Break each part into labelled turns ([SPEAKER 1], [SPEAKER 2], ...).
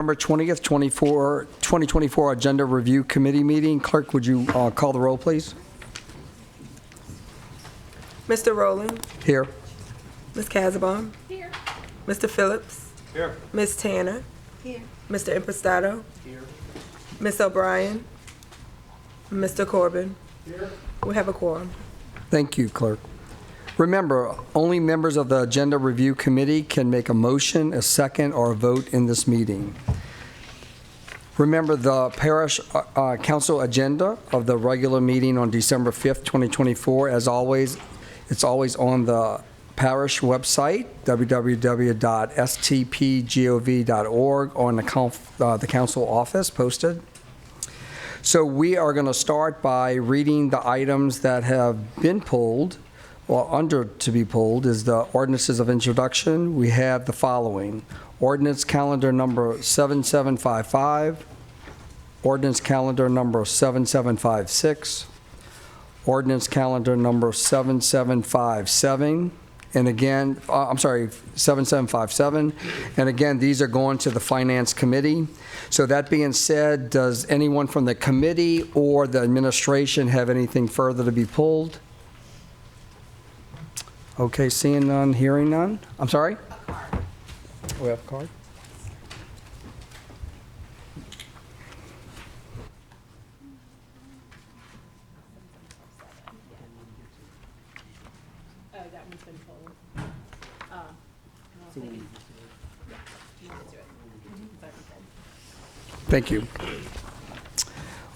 [SPEAKER 1] November 20th, 2024 Agenda Review Committee meeting. Clerk, would you call the roll, please?
[SPEAKER 2] Mr. Rowland.
[SPEAKER 1] Here.
[SPEAKER 2] Ms. Casabon.
[SPEAKER 3] Here.
[SPEAKER 2] Mr. Phillips.
[SPEAKER 4] Here.
[SPEAKER 2] Ms. Tanner.
[SPEAKER 3] Here.
[SPEAKER 2] Mr. Impastato.
[SPEAKER 4] Here.
[SPEAKER 2] Ms. O'Brien. Mr. Corbin.
[SPEAKER 4] Here.
[SPEAKER 2] We have a quorum.
[SPEAKER 1] Thank you, Clerk. Remember, only members of the Agenda Review Committee can make a motion, a second, or a vote in this meeting. Remember the Parish Council agenda of the regular meeting on December 5th, 2024. As always, it's always on the Parish website, www.stpgov.org, on the council office posted. So we are going to start by reading the items that have been pulled, or under to be pulled is the ordinances of introduction. We have the following: ordinance calendar number 7755, ordinance calendar number 7756, ordinance calendar number 7757, and again, 7757, and again, these are going to the Finance Committee. So that being said, does anyone from the committee or the administration have anything further to be pulled? Okay, seeing none, hearing none. I'm sorry? We have a card.
[SPEAKER 3] Oh, that one's been pulled.
[SPEAKER 1] Thank you.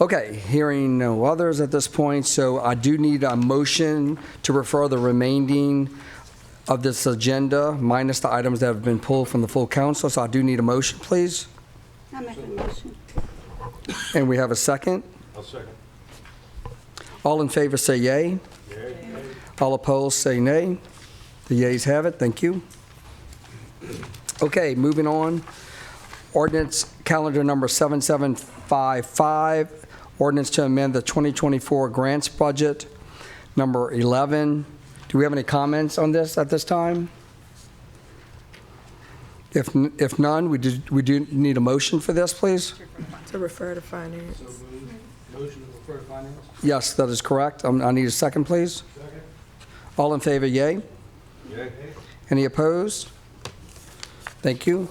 [SPEAKER 1] Okay, hearing no others at this point, so I do need a motion to refer the remaining of this agenda, minus the items that have been pulled from the full council. So I do need a motion, please.
[SPEAKER 5] I'll make a motion.
[SPEAKER 1] And we have a second.
[SPEAKER 4] I'll second.
[SPEAKER 1] All in favor say yay.
[SPEAKER 4] Yay.
[SPEAKER 1] All opposed say nay. The yeas have it. Thank you. Okay, moving on. Ordinance calendar number 7755, ordinance to amend the 2024 grants budget, number 11. Do we have any comments on this at this time? If none, we do need a motion for this, please.
[SPEAKER 2] To refer to finance.
[SPEAKER 4] Motion to refer to finance?
[SPEAKER 1] Yes, that is correct. I need a second, please.
[SPEAKER 4] Second.
[SPEAKER 1] All in favor, yay.
[SPEAKER 4] Yay.
[SPEAKER 1] Any opposed? Thank you.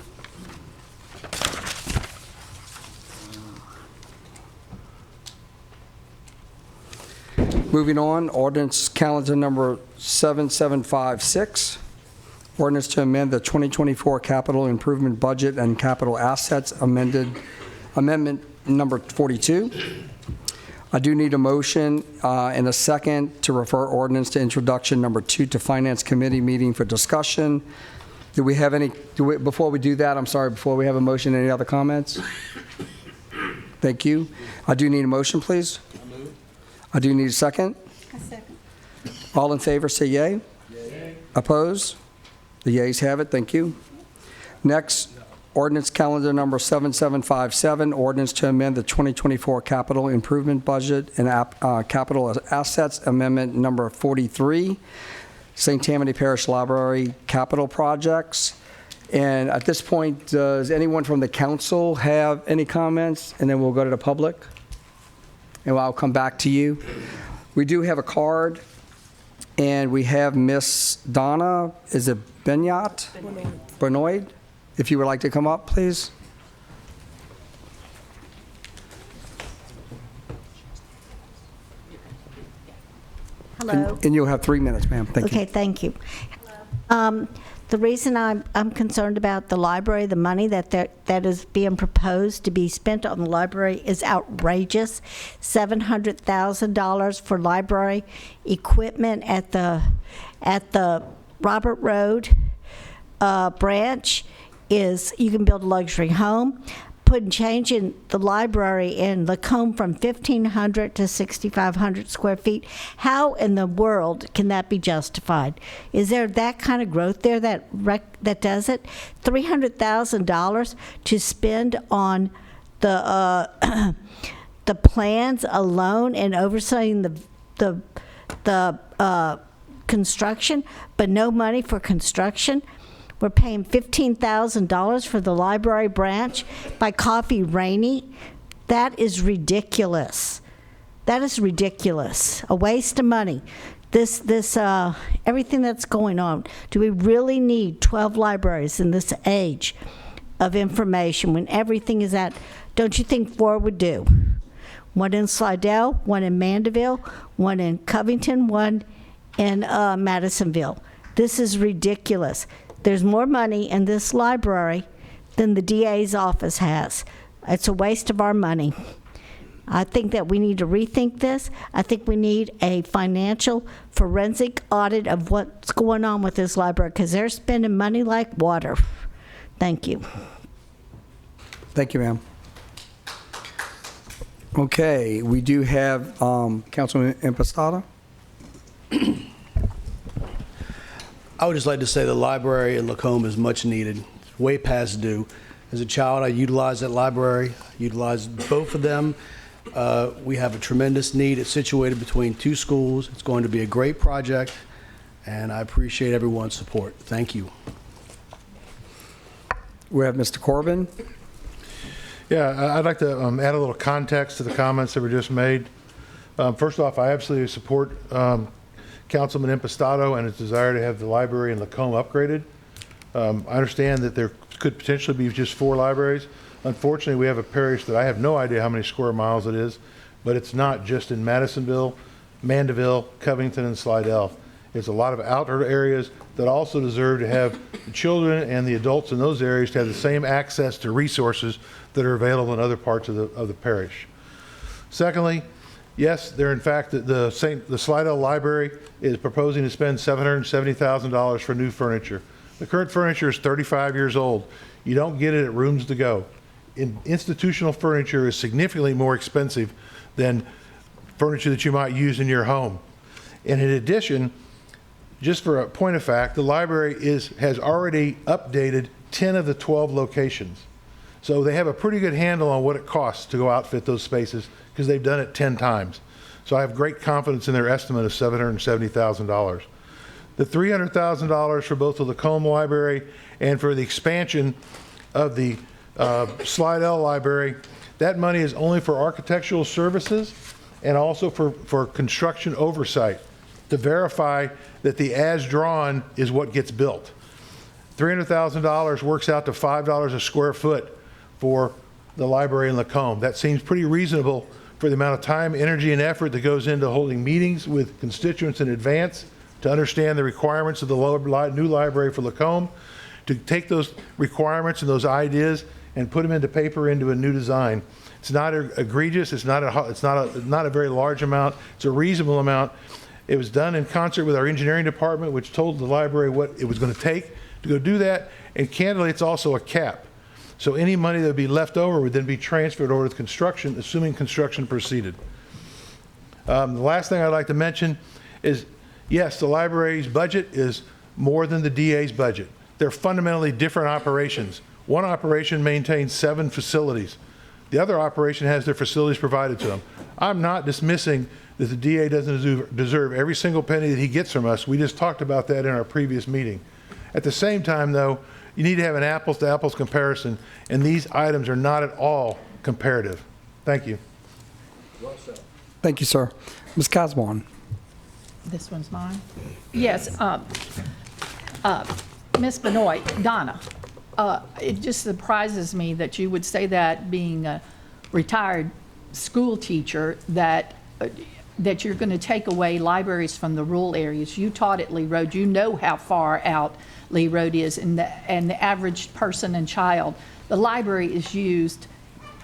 [SPEAKER 1] Moving on, ordinance calendar number 7756, ordinance to amend the 2024 capital improvement budget and capital assets amendment number 42. I do need a motion and a second to refer ordinance to introduction number 2 to Finance Committee meeting for discussion. Do we have any, before we do that, I'm sorry, before we have a motion, any other comments? Thank you. I do need a motion, please. I do need a second.
[SPEAKER 5] A second.
[SPEAKER 1] All in favor say yay.
[SPEAKER 4] Yay.
[SPEAKER 1] Opposed? The yeas have it. Thank you. Next, ordinance calendar number 7757, ordinance to amend the 2024 capital improvement budget and capital assets amendment number 43, St. Tammany Parish Library capital projects. And at this point, does anyone from the council have any comments? And then we'll go to the public. And I'll come back to you. We do have a card, and we have Miss Donna, is it Benyat? Benoit? If you would like to come up, please.
[SPEAKER 5] Hello.
[SPEAKER 1] And you'll have 3 minutes, ma'am. Thank you.
[SPEAKER 5] Okay, thank you. The reason I'm concerned about the library, the money that is being proposed to be spent on the library is outrageous. $700,000 for library equipment at the Robert Road branch is, you can build a luxury home. Changing the library in Lacombe from 1,500 to 6,500 square feet. How in the world can that be justified? Is there that kind of growth there that does it? $300,000 to spend on the the plans alone and overseeing the construction, but no money for construction. We're paying $15,000 for the library branch by Coffee Rainey. That is ridiculous. That is ridiculous. A waste of money. Everything that's going on. Do we really need 12 libraries in this age of information when everything is at, don't you think 4 would do? One in Slidell, one in Mandeville, one in Covington, one in Madisonville. This is ridiculous. There's more money in this library than the DA's office has. It's a waste of our money. I think that we need to rethink this. I think we need a financial forensic audit of what's going on with this library because they're spending money like water. Thank you.
[SPEAKER 1] Thank you, ma'am. Okay, we do have Councilman Impastato.
[SPEAKER 6] I would just like to say the library in Lacombe is much needed. It's way past due. As a child, I utilized that library, utilized both of them. We have a tremendous need. It's situated between 2 schools. It's going to be a great project, and I appreciate everyone's support. Thank you.
[SPEAKER 1] We have Mr. Corbin.
[SPEAKER 7] Yeah, I'd like to add a little context to the comments that were just made. First off, I absolutely support Councilman Impastato and his desire to have the library in Lacombe upgraded. I understand that there could potentially be just 4 libraries. Unfortunately, we have a parish that I have no idea how many square miles it is, but it's not just in Madisonville, Mandeville, Covington, and Slidell. It's a lot of outer areas that also deserve to have the children and the adults in those areas to have the same access to resources that are available in other parts of the parish. Secondly, yes, in fact, the Slidell Library is proposing to spend $770,000 for new furniture. The current furniture is 35 years old. You don't get it at Rooms to Go. Institutional furniture is significantly more expensive than furniture that you might use in your home. And in addition, just for a point of fact, the library has already updated 10 of the 12 locations. So they have a pretty good handle on what it costs to go outfit those spaces because they've done it 10 times. So I have great confidence in their estimate of $770,000. The $300,000 for both the Lacombe Library and for the expansion of the Slidell Library, that money is only for architectural services and also for construction oversight to verify that the as drawn is what gets built. $300,000 works out to $5 a square foot for the library in Lacombe. That seems pretty reasonable for the amount of time, energy, and effort that goes into holding meetings with constituents in advance to understand the requirements of the new library for Lacombe, to take those requirements and those ideas and put them into paper into a new design. It's not egregious. It's not a very large amount. It's a reasonable amount. It was done in concert with our engineering department, which told the library what it was going to take to go do that. And candidly, it's also a cap. So any money that would be left over would then be transferred over to construction, assuming construction proceeded. The last thing I'd like to mention is, yes, the library's budget is more than the DA's budget. They're fundamentally different operations. One operation maintains 7 facilities. The other operation has their facilities provided to them. I'm not dismissing that the DA doesn't deserve every single penny that he gets from us. We just talked about that in our previous meeting. At the same time, though, you need to have an apples-to-apples comparison, and these items are not at all comparative. Thank you.
[SPEAKER 1] Thank you, sir. Ms. Casborn.
[SPEAKER 3] This one's mine? Yes. Ms. Benoit, Donna, it just surprises me that you would say that, being a retired school teacher, that you're going to take away libraries from the rural areas. You taught at Lee Road. You know how far out Lee Road is, and the average person and child. The library is used,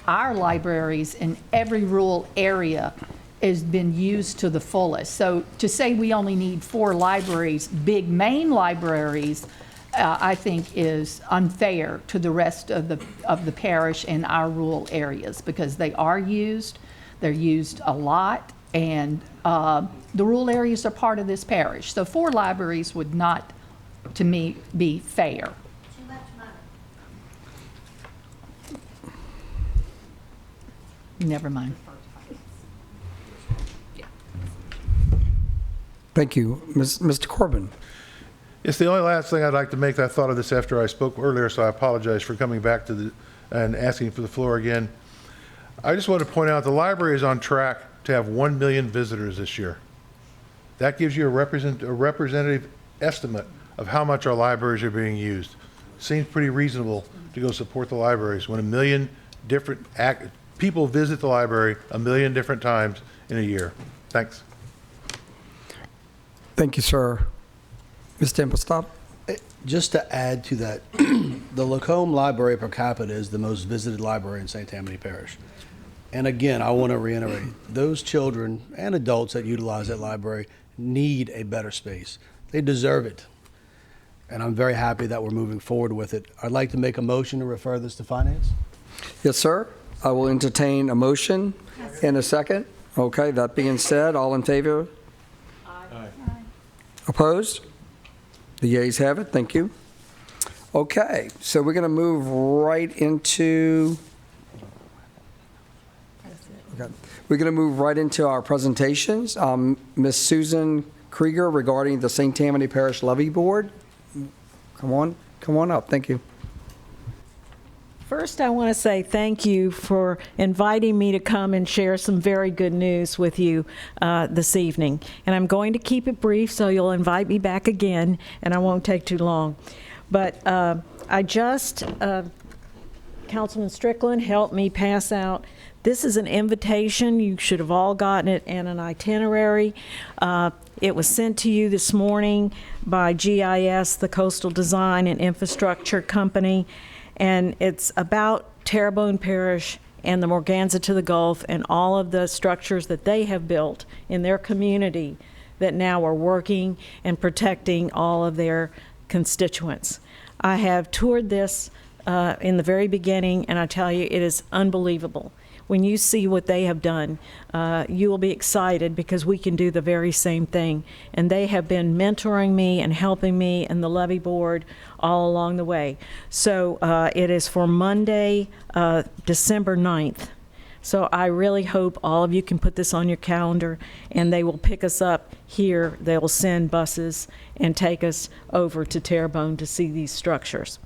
[SPEAKER 3] our libraries in every rural area has been used to the fullest. So to say we only need 4 libraries, big main libraries, I think is unfair to the rest of the parish and our rural areas, because they are used, they're used a lot, and the rural areas are part of this parish. So 4 libraries would not, to me, be fair. Never mind.
[SPEAKER 1] Thank you. Mr. Corbin.
[SPEAKER 7] It's the only last thing I'd like to make. I thought of this after I spoke earlier, so I apologize for coming back to and asking for the floor again. I just want to point out the library is on track to have 1 million visitors this year. That gives you a representative estimate of how much our libraries are being used. Seems pretty reasonable to go support the libraries when 1 million different people visit the library 1 million different times in a year. Thanks.
[SPEAKER 1] Thank you, sir. Mr. Impastato?
[SPEAKER 6] Just to add to that, the Lacombe Library per capita is the most visited library in St. Tammany Parish. And again, I want to reiterate, those children and adults that utilize that library need a better space. They deserve it. And I'm very happy that we're moving forward with it. I'd like to make a motion to refer this to finance.
[SPEAKER 1] Yes, sir. I will entertain a motion in a second. Okay, that being said, all in favor?
[SPEAKER 4] Aye.
[SPEAKER 1] Opposed? The yeas have it. Thank you. Okay, so we're going to move right into our presentations. Ms. Susan Krieger regarding the St. Tammany Parish Levy Board. Come on up. Thank you.
[SPEAKER 8] First, I want to say thank you for inviting me to come and share some very good news with you this evening. And I'm going to keep it brief, so you'll invite me back again, and I won't take too long. But Councilman Strickland helped me pass out. This is an invitation. You should have all gotten it, and an itinerary. It was sent to you this morning by GIS, the Coastal Design and Infrastructure Company. And it's about Terrebonne Parish and the Morganza to the Gulf and all of the structures that they have built in their community that now are working and protecting all of their constituents. I have toured this in the very beginning, and I tell you, it is unbelievable. When you see what they have done, you will be excited because we can do the very same thing. And they have been mentoring me and helping me and the levy board all along the way. So it is for Monday, December 9th. So I really hope all of you can put this on your calendar, and they will pick us up here. They will send buses and take us over to Terrebonne to see these structures.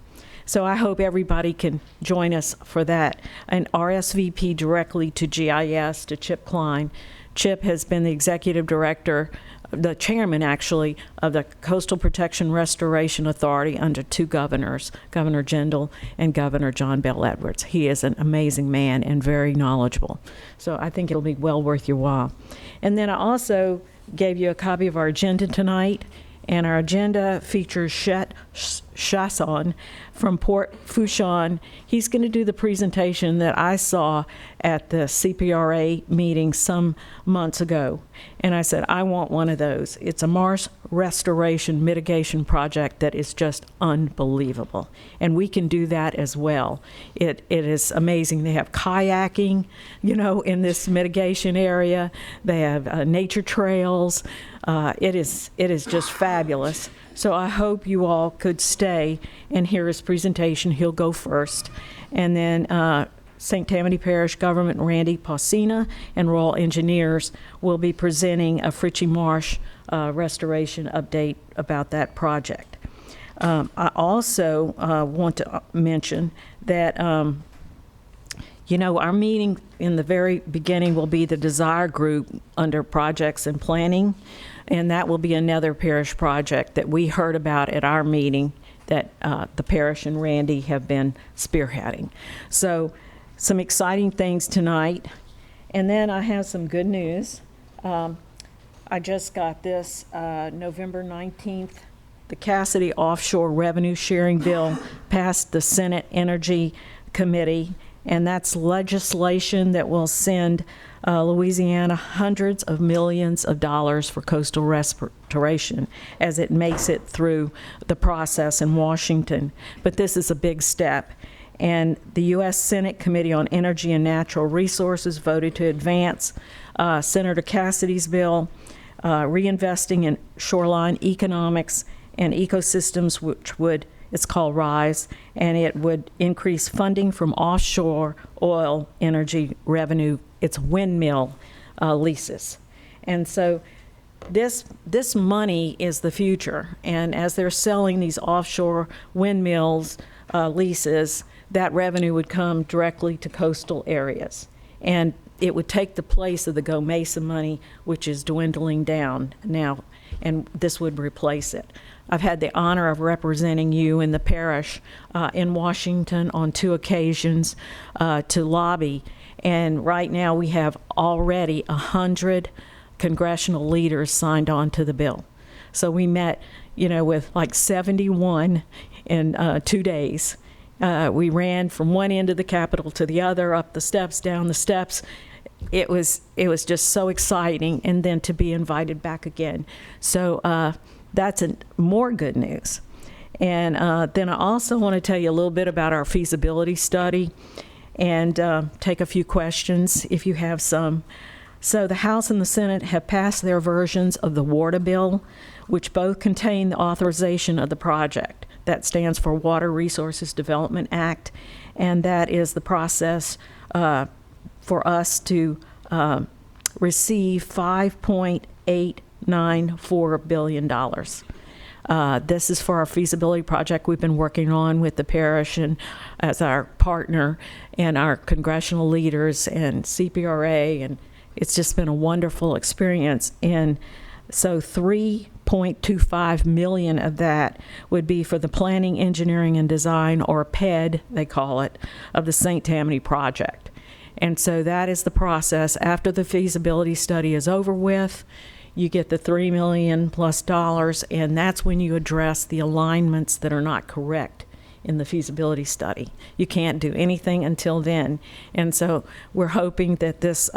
[SPEAKER 8] So I hope everybody can join us for that. And RSVP directly to GIS, to Chip Klein. Chip has been the executive director, the chairman actually, of the Coastal Protection Restoration Authority under two governors, Governor Jindal and Governor John Bell Edwards. He is an amazing man and very knowledgeable. So I think it'll be well worth your while. And then I also gave you a copy of our agenda tonight. And our agenda features Chet Chasson from Port Fourchon. He's going to do the presentation that I saw at the CPRA meeting some months ago. And I said, I want one of those. It's a marsh restoration mitigation project that is just unbelievable. And we can do that as well. It is amazing. They have kayaking, in this mitigation area. They have nature trails. It is just fabulous. So I hope you all could stay and hear his presentation. He'll go first. And then St. Tammany Parish Government Randy Pausina and Royal Engineers will be presenting a Fritchie Marsh restoration update about that project. I also want to mention that our meeting in the very beginning will be the Desire Group under Projects and Planning, and that will be another parish project that we heard about at our meeting that the parish and Randy have been spearheading. So some exciting things tonight. And then I have some good news. I just got this November 19th. The Cassidy Offshore Revenue Sharing Bill passed the Senate Energy Committee, and that's legislation that will send Louisiana hundreds of millions of dollars for coastal restoration as it makes it through the process in Washington. But this is a big step. And the U.S. Senate Committee on Energy and Natural Resources voted to advance Senator Cassidy's bill, reinvesting in shoreline economics and ecosystems, which would, it's called RISE, and it would increase funding from offshore oil energy revenue. It's windmill leases. And so this money is the future. And as they're selling these offshore windmills leases, that revenue would come directly to coastal areas. And it would take the place of the Go Mesa money, which is dwindling down now, and this would replace it. I've had the honor of representing you in the parish in Washington on 2 occasions to lobby, and right now we have already 100 congressional leaders signed on to the bill. So we met, with like 71 in 2 days. We ran from one end of the Capitol to the other, up the steps, down the steps. It was just so exciting, and then to be invited back again. So that's more good news. And then I also want to tell you a little bit about our feasibility study and take a few questions if you have some. So the House and the Senate have passed their versions of the water bill, which both contain the authorization of the project. That stands for Water Resources Development Act, and that is the process for us to receive $5.894 billion. This is for our feasibility project we've been working on with the parish and as our partner and our congressional leaders and CPRA, and it's just been a wonderful experience. And so $3.25 million of that would be for the planning, engineering, and design, or PED, they call it, of the St. Tammany project. And so that is the process. After the feasibility study is over with, you get the $3 million plus dollars, and that's when you address the alignments that are not correct in the feasibility study. You can't do anything until then. And so we're hoping that this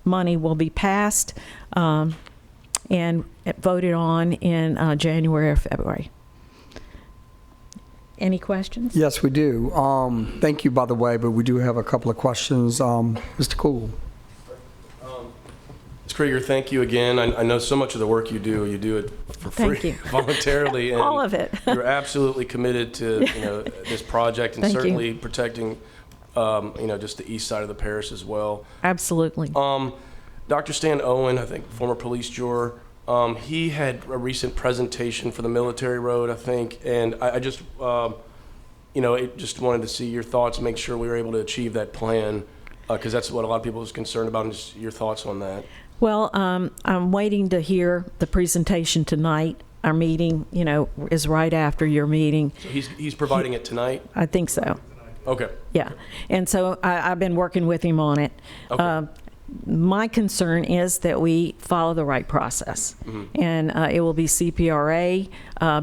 [SPEAKER 8] money will be passed and voted on in January or February. Any questions?
[SPEAKER 1] Yes, we do. Thank you, by the way, but we do have a couple of questions. Mr. Cool.
[SPEAKER 9] Ms. Krieger, thank you again. I know so much of the work you do it for free,
[SPEAKER 8] Thank you.
[SPEAKER 9] voluntarily. And
[SPEAKER 8] All of it.
[SPEAKER 9] You're absolutely committed to this project and
[SPEAKER 8] Thank you.
[SPEAKER 9] certainly protecting just the east side of the parish as well.
[SPEAKER 8] Absolutely.
[SPEAKER 9] Dr. Stan Owen, I think former police juror, he had a recent presentation for the military road, I think, and I just just wanted to see your thoughts, make sure we were able to achieve that plan, because that's what a lot of people is concerned about, and just your thoughts on that.
[SPEAKER 8] Well, I'm waiting to hear the presentation tonight. Our meeting, is right after your meeting.
[SPEAKER 9] So he's providing it tonight?
[SPEAKER 8] I think so.
[SPEAKER 9] Okay.
[SPEAKER 8] Yeah. And so I've been working with him on it.
[SPEAKER 9] Okay.
[SPEAKER 8] My concern is that we follow the right process. Mm-hmm. And it will be CPRA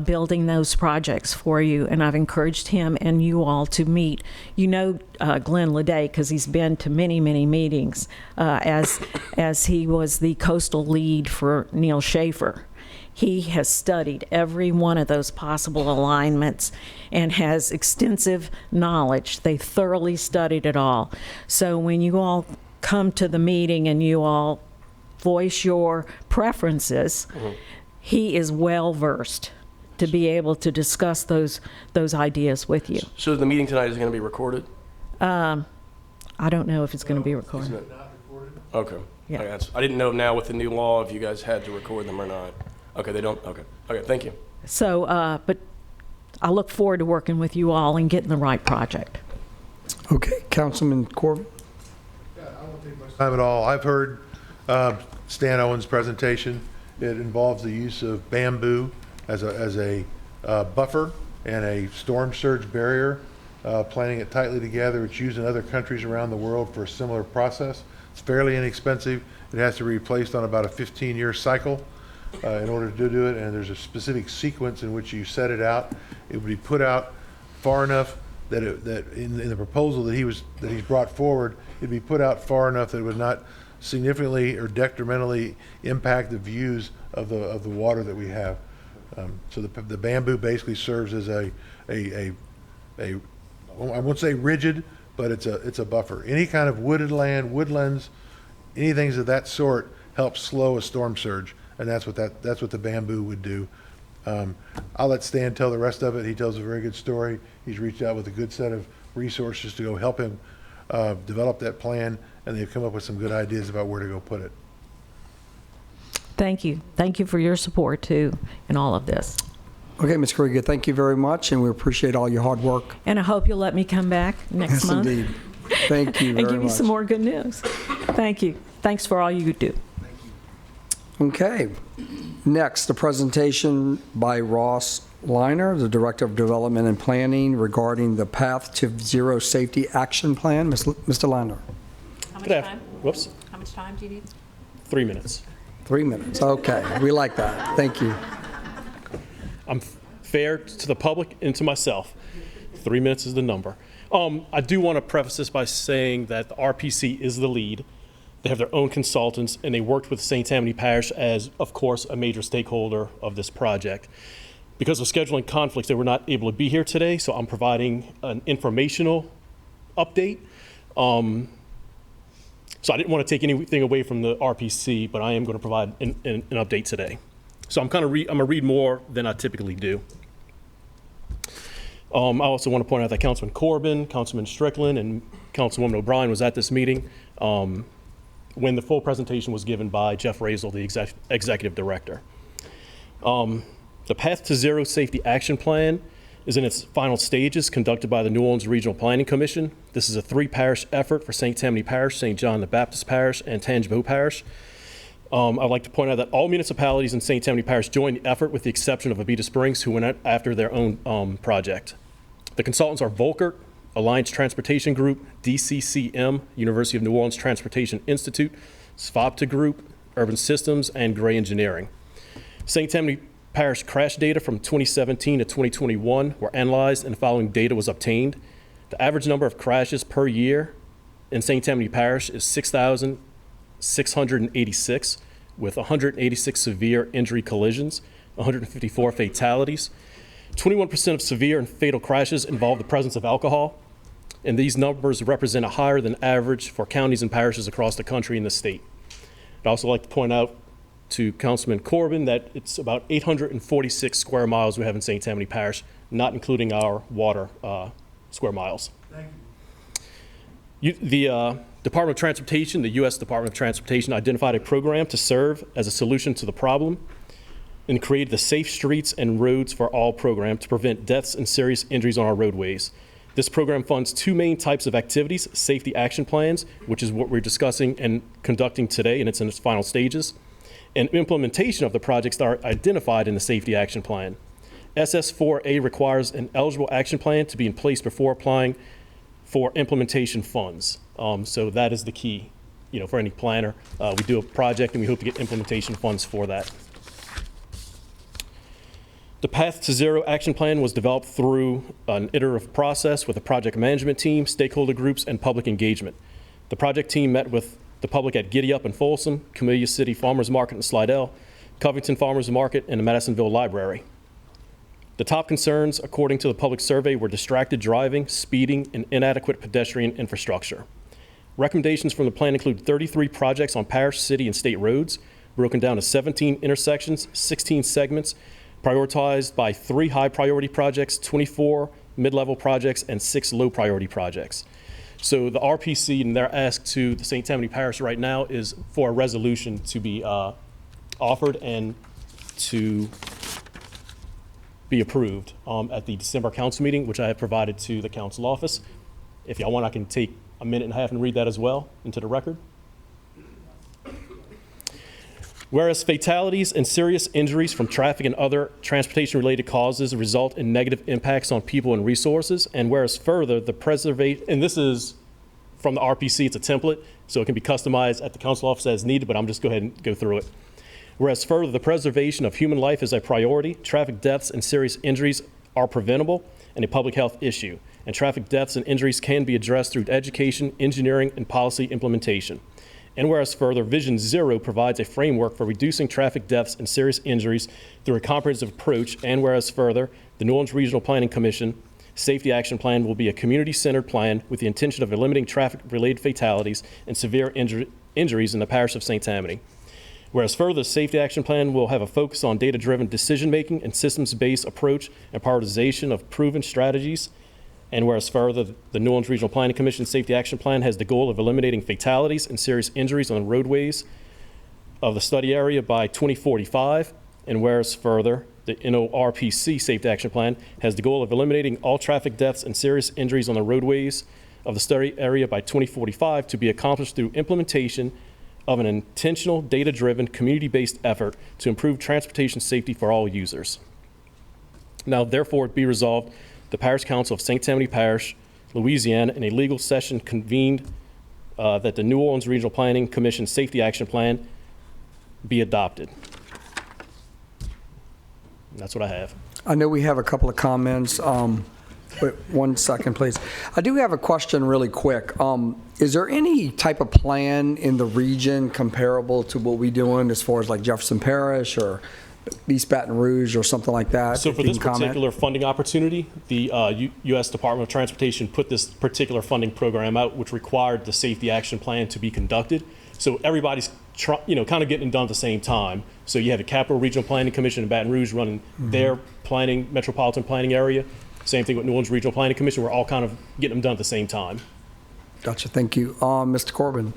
[SPEAKER 8] building those projects for you. And I've encouraged him and you all to meet. Glenn Leday, because he's been to many, many meetings as he was the coastal lead for Neil Schaefer. He has studied every one of those possible alignments and has extensive knowledge. They thoroughly studied it all. So when you all come to the meeting and you all voice your preferences, mm-hmm. he is well versed to be able to discuss those ideas with you.
[SPEAKER 9] So the meeting tonight is going to be recorded?
[SPEAKER 8] I don't know if it's going to be recorded.
[SPEAKER 9] Isn't it not recorded? Okay.
[SPEAKER 8] Yeah.
[SPEAKER 9] Okay, I didn't know now with the new law if you guys had to record them or not. Okay, they don't? Okay. Okay, thank you.
[SPEAKER 8] So, but I look forward to working with you all and getting the right project.
[SPEAKER 1] Okay, Councilman Corbin.
[SPEAKER 7] Time at all. I've heard Stan Owen's presentation. It involves the use of bamboo as a buffer and a storm surge barrier, planting it tightly together. It's used in other countries around the world for a similar process. It's fairly inexpensive. It has to be replaced on about a 15-year cycle in order to do it, and there's a specific sequence in which you set it out. It would be put out far enough that in the proposal that he's brought forward, it'd be put out far enough that it would not significantly or detrimentally impact the views of the water that we have. So the bamboo basically serves as I won't say rigid, but it's a buffer. Any kind of wooded land, woodlands, anything of that sort helps slow a storm surge, and that's what the bamboo would do. I'll let Stan tell the rest of it. He tells a very good story. He's reached out with a good set of resources to go help him develop that plan, and they've come up with some good ideas about where to go put it.
[SPEAKER 8] Thank you. Thank you for your support, too, in all of this.
[SPEAKER 1] Okay, Ms. Krieger, thank you very much, and we appreciate all your hard work.
[SPEAKER 8] And I hope you'll let me come back next
[SPEAKER 1] Yes,
[SPEAKER 8] month.
[SPEAKER 1] indeed. Thank you very
[SPEAKER 8] And give you
[SPEAKER 1] much.
[SPEAKER 8] some more good news. Thank you. Thanks for all you do.
[SPEAKER 1] Okay. Next, a presentation by Ross Liner, the Director of Development and Planning, regarding the Path to Zero Safety Action Plan. Mr. Liner,
[SPEAKER 10] How much
[SPEAKER 11] Good af-
[SPEAKER 10] time?
[SPEAKER 11] Whoops,
[SPEAKER 10] How much time do you need?
[SPEAKER 11] 3 minutes.
[SPEAKER 1] 3 minutes. Okay, we like that. Thank you.
[SPEAKER 11] I'm fair to the public and to myself. 3 minutes is the number. I do want to preface this by saying that the RPC is the lead. They have their own consultants, and they worked with St. Tammany Parish as, of course, a major stakeholder of this project. Because of scheduling conflicts, they were not able to be here today, so I'm providing an informational update. So I didn't want to take anything away from the RPC, but I am going to provide an update today. So I'm going to read more than I typically do. I also want to point out that Councilman Corbin, Councilman Strickland, and Councilwoman O'Brien was at this meeting when the full presentation was given by Jeff Razel, the executive director. The Path to Zero Safety Action Plan is in its final stages, conducted by the New Orleans Regional Planning Commission. This is a 3-parish effort for St. Tammany Parish, St. John the Baptist Parish, and Tangibo Parish. I'd like to point out that all municipalities in St. Tammany Parish joined the effort with the exception of Abita Springs, who went after their own project. The consultants are Volkert, Alliance Transportation Group, DCCM, University of New Orleans Transportation Institute, SVOPTA Group, Urban Systems, and Gray Engineering. St. Tammany Parish crash data from 2017 to 2021 were analyzed, and the following data was obtained. The average number of crashes per year in St. Tammany Parish is 6,686, with 186 severe injury collisions, 154 fatalities. 21% of severe and fatal crashes involve the presence of alcohol, and these numbers represent a higher than average for counties and parishes across the country and the state. I'd also like to point out to Councilman Corbin that it's about 846 square miles we have in St. Tammany Parish, not including our water square miles. Thank you. The Department of Transportation, the U.S. Department of Transportation, identified a program to serve as a solution to the problem and created the Safe Streets and Roads for All program to prevent deaths and serious injuries on our roadways. This program funds 2 main types of activities: safety action plans, which is what we're discussing and conducting today, and it's in its final stages, and implementation of the projects that are identified in the safety action plan. SS4A requires an eligible action plan to be in place before applying for implementation funds. So that is the key, for any planner. We do a project and we hope to get implementation funds for that. The Path to Zero action plan was developed through an iterative process with a project management team, stakeholder groups, and public engagement. The project team met with the public at Giddy Up in Folsom, Camellia City Farmers Market in Slidell, Covington Farmers Market, and the Madisonville Library. The top concerns, according to the public survey, were distracted driving, speeding, and inadequate pedestrian infrastructure. Recommendations from the plan include 33 projects on parish, city, and state roads, broken down to 17 intersections, 16 segments, prioritized by 3 high-priority projects, 24 mid-level projects, and 6 low-priority projects. So the RPC and their ask to the St. Tammany Parish right now is for a resolution to be offered and to be approved at the December council meeting, which I have provided to the council office. If y'all want, I can take a minute and a half and read that as well into the record. Whereas fatalities and serious injuries from traffic and other transportation-related causes result in negative impacts on people and resources, and whereas further, the preservation, and this is from the RPC, it's a template, so it can be customized at the council office as needed, but I'm just go ahead and go through it. Whereas further, the preservation of human life is a priority, traffic deaths and serious injuries are preventable and a public health issue, and traffic deaths and injuries can be addressed through education, engineering, and policy implementation. And whereas further, Vision Zero provides a framework for reducing traffic deaths and serious injuries through a comprehensive approach, and whereas further, the New Orleans Regional Planning Commission Safety Action Plan will be a community-centered plan with the intention of eliminating traffic-related fatalities and severe injuries in the parish of St. Tammany. Whereas further, the Safety Action Plan will have a focus on data-driven decision-making and systems-based approach and prioritization of proven strategies. And whereas further, the New Orleans Regional Planning Commission Safety Action Plan has the goal of eliminating fatalities and serious injuries on roadways of the study area by 2045, and whereas further, the NORPC Safety Action Plan has the goal of eliminating all traffic deaths and serious injuries on the roadways of the study area by 2045 to be accomplished through implementation of an intentional, data-driven, community-based effort to improve transportation safety for all users. Now, therefore, it be resolved, the Parish Council of St. Tammany Parish, Louisiana, in a legal session convened that the New Orleans Regional Planning Commission Safety Action Plan be adopted. And that's what I have.
[SPEAKER 1] I know we have a couple of comments. Wait 1 second, please. I do have a question really quick. Is there any type of plan in the region comparable to what we're doing as far as like Jefferson Parish or East Baton Rouge or something like that?
[SPEAKER 11] So
[SPEAKER 1] If
[SPEAKER 11] for
[SPEAKER 1] you
[SPEAKER 11] this
[SPEAKER 1] can comment.
[SPEAKER 11] particular funding opportunity, the U.S. Department of Transportation put this particular funding program out, which required the safety action plan to be conducted. So everybody's kind of getting it done at the same time. So you have the Capital Regional Planning Commission in Baton Rouge running their planning, metropolitan planning area. Same thing with New Orleans Regional Planning Commission. We're all kind of getting them done at the same time.
[SPEAKER 1] Gotcha, thank you. Mr. Corbin?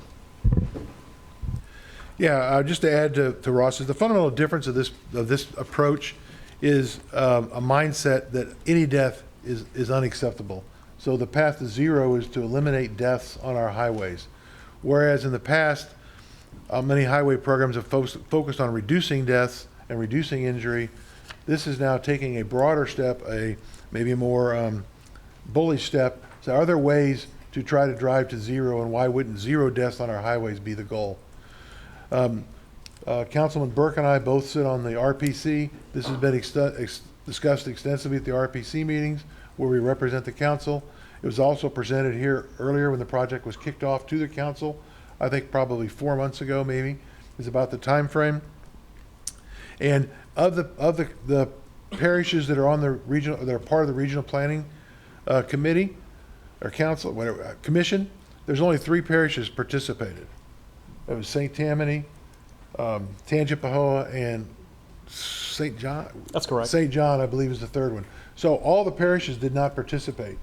[SPEAKER 7] Yeah, just to add to Ross's, the fundamental difference of this approach is a mindset that any death is unacceptable. So the path to zero is to eliminate deaths on our highways. Whereas in the past, many highway programs have focused on reducing deaths and reducing injury. This is now taking a broader step, maybe a more bullish step. So are there ways to try to drive to zero, and why wouldn't zero deaths on our highways be the goal? Councilman Burke and I both sit on the RPC. This has been discussed extensively at the RPC meetings where we represent the council. It was also presented here earlier when the project was kicked off to the council. I think probably 4 months ago, maybe, is about the time frame. And of the parishes that are on the regional, that are part of the regional planning committee or council, whatever commission, there's only 3 parishes participated. It was St. Tammany, Tangipahoa, and St. John.
[SPEAKER 11] That's correct.
[SPEAKER 7] St. John, I believe, is the third one. So all the parishes did not participate.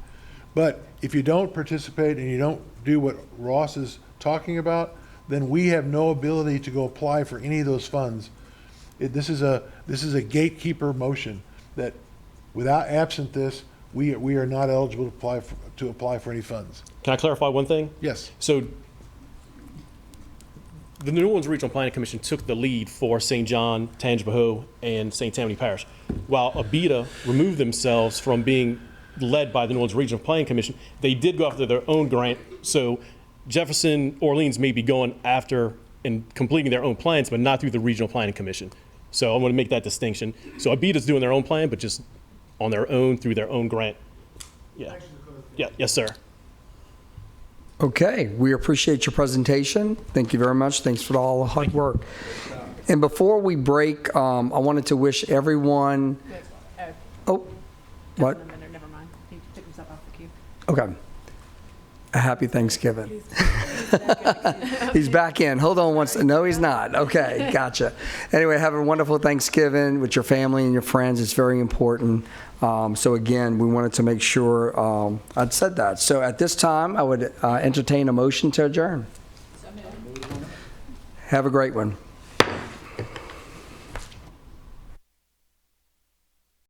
[SPEAKER 7] But if you don't participate and you don't do what Ross is talking about, then we have no ability to go apply for any of those funds. This is a gatekeeper motion that, without absent this, we are not eligible to apply for any funds.
[SPEAKER 11] Can I clarify one thing?
[SPEAKER 7] Yes.
[SPEAKER 11] So the New Orleans Regional Planning Commission took the lead for St. John, Tangipahoa, and St. Tammany Parish, while ABITA removed themselves from being led by the New Orleans Regional Planning Commission. They did go after their own grant. So Jefferson, Orleans may be going after and completing their own plans, but not through the Regional Planning Commission. So I want to make that distinction. So ABITA's doing their own plan, but just on their own through their own grant. Yeah. Yeah. Yes, sir.
[SPEAKER 1] Okay, we appreciate your presentation. Thank you very much. Thanks for all the hard work. And before we break, I wanted to wish everyone. Oh, what?
[SPEAKER 10] Never mind. He took himself off the queue.
[SPEAKER 1] Okay. A happy Thanksgiving. He's back in. Hold on one second. No, he's not. Okay, gotcha. Anyway, have a wonderful Thanksgiving with your family and your friends. It's very important. So again, we wanted to make sure I'd said that. So at this time, I would entertain a motion to adjourn. Have a great one.